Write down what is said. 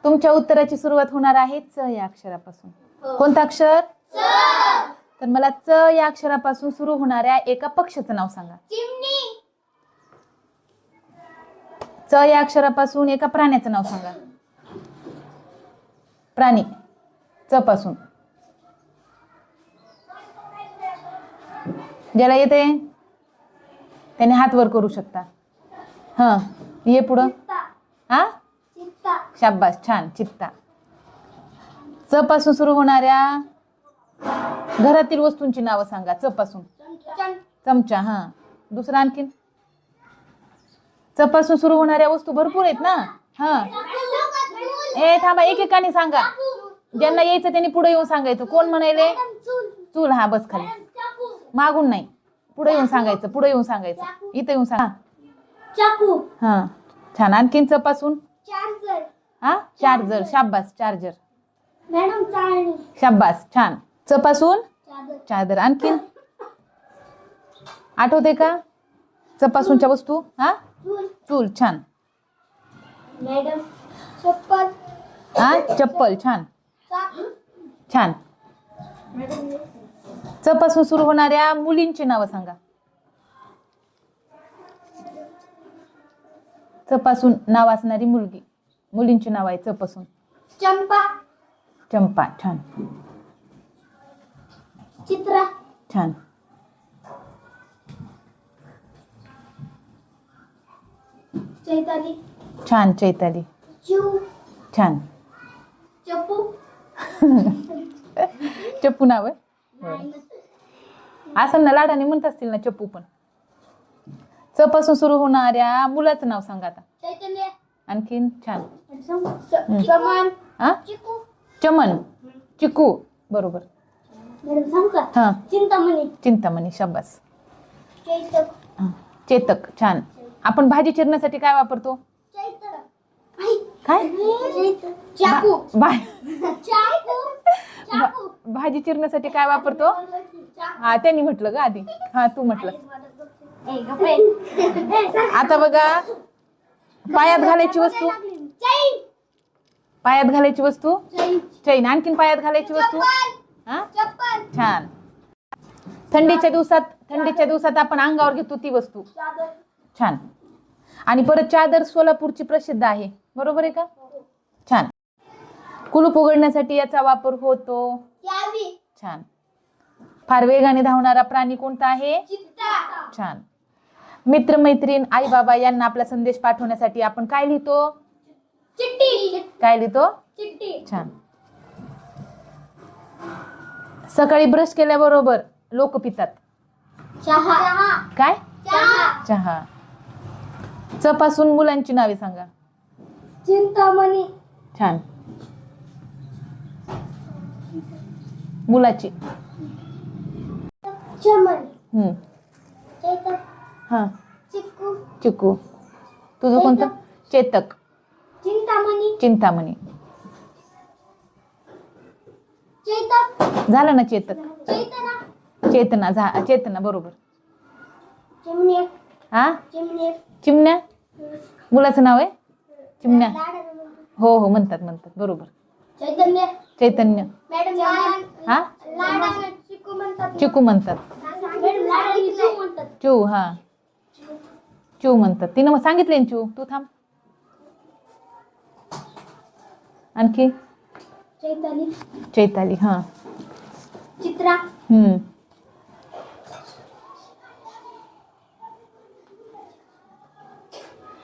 तुमच्या उत्तराची सुरुवात होणार आहे च या अक्षरापासून. कोणतं अक्षर? तर मला च या अक्षरापासून सुरू होणाऱ्या एका पक्षाचं नाव सांगा. चिमणी. च या अक्षरापासून एका प्राण्याचं नाव सांगा. प्राणी च पासून. ज्याला येते त्याने हात वर करू शकता. हा ये पुढं. हा चित्ता. शाबास, छान. चित्ता. च पासून सुरू होणाऱ्या घरातील वस्तूंची नावं सांगा. च पासून. चमचा. हा दुसरा आणखीन. च पासून सुरू होणाऱ्या वस्तू भरपूर आहेत ना. हा ए थांबा, एकेकाने सांगा. ज्यांना यायचं त्यांनी पुढे येऊन सांगायचं. कोण म्हणायले? चूल. हा बस खाली, मागून नाही, पुढे येऊन सांगायचं. पुढे येऊन सांगायचं. इथं येऊन सांगा. चाकू. हा छान. आणखीन च पासून. चार्जर. हा चार्जर. शाबास, चार्जर. मॅडम चाळणी. शाबास, छान. च पासून चादर. चादर. आणखीन आठवते का च पासूनच्या वस्तू? हा चूल. चूल. छान. मॅडम चप्पल. हा चप्पल. छान चाकू. छान. मॅडम च पासून सुरू होणाऱ्या मुलींची नावं सांगा. च पासून नाव असणारी मुलगी, मुलींची नाव आहे च पासून. चंपा. चंपा. छान चित्रा. छान. चैताली. छान. चैताली. चिऊ. छान. चप्पू. चप्पू नाव आहे. असं ना लाडाने म्हणत असतील ना चप्पू पण. च पासून सुरू होणाऱ्या मुलाचं नाव सांगा आता. चैतन्य. आणखीन. छान. चमन. हा चिकू. चमन. चिकू. बरोबर. मॅडम सांगू का? हा चिंतामणी. चिंतामणी. शाबास. चैतक. हा. चेतक. छान. आपण भाजी चिरण्यासाठी काय वापरतो? चैतक. काय? चाकू. चाकू. भाजी चिरण्यासाठी काय वापरतो? हा त्यांनी म्हटलं ग आधी. हा तू म्हटलं. आता बघा, पायात घालायची वस्तू. पायात घालायची वस्तू चैन. आणखीन पायात घालायची वस्तू. हा छान. थंडीच्या दिवसात आपण अंगावर घेतो ती वस्तू. छान. आणि परत चादर सोलापूरची प्रसिद्ध आहे, बरोबर आहे का? छान. कुलूप उघडण्यासाठी याचा वापर होतो. छान. फार वेगाने धावणारा प्राणी कोणता आहे? छान. मित्र मैत्रीण आई बाबा यांना आपला संदेश पाठवण्यासाठी आपण काय लिहितो? चिठ्ठी. काय लिहितो? चिठ्ठी. छान. सकाळी ब्रश केल्याबरोबर लोक पितात. चहा. काय? चहा. चहा. च पासून मुलांची नावे सांगा. चिंतामणी. छान. मुलाची. चमन. चैतक. हा चिक्कू. चिकू. तुझं कोणतं? चेतक. चिंतामणी. चिंतामणी. चैतक. झालं ना चेतक. चैतना. चेतना. बरोबर. चिमण्या. हा चिमण्या. चिमण्या. मुलाचं नाव आहे चिमण्या. हो हो म्हणतात बरोबर. चैतन्य. चैतन्य. मॅडम हा चिक्कू म्हणतात. चिकू म्हणतात. मॅडम लाडाने चिऊ म्हणतात. चू. हा चू म्हणतात. तिनं मग सांगितले ना चू. तू थांब. आणखी. चैताली. चैताली. हा चित्रा.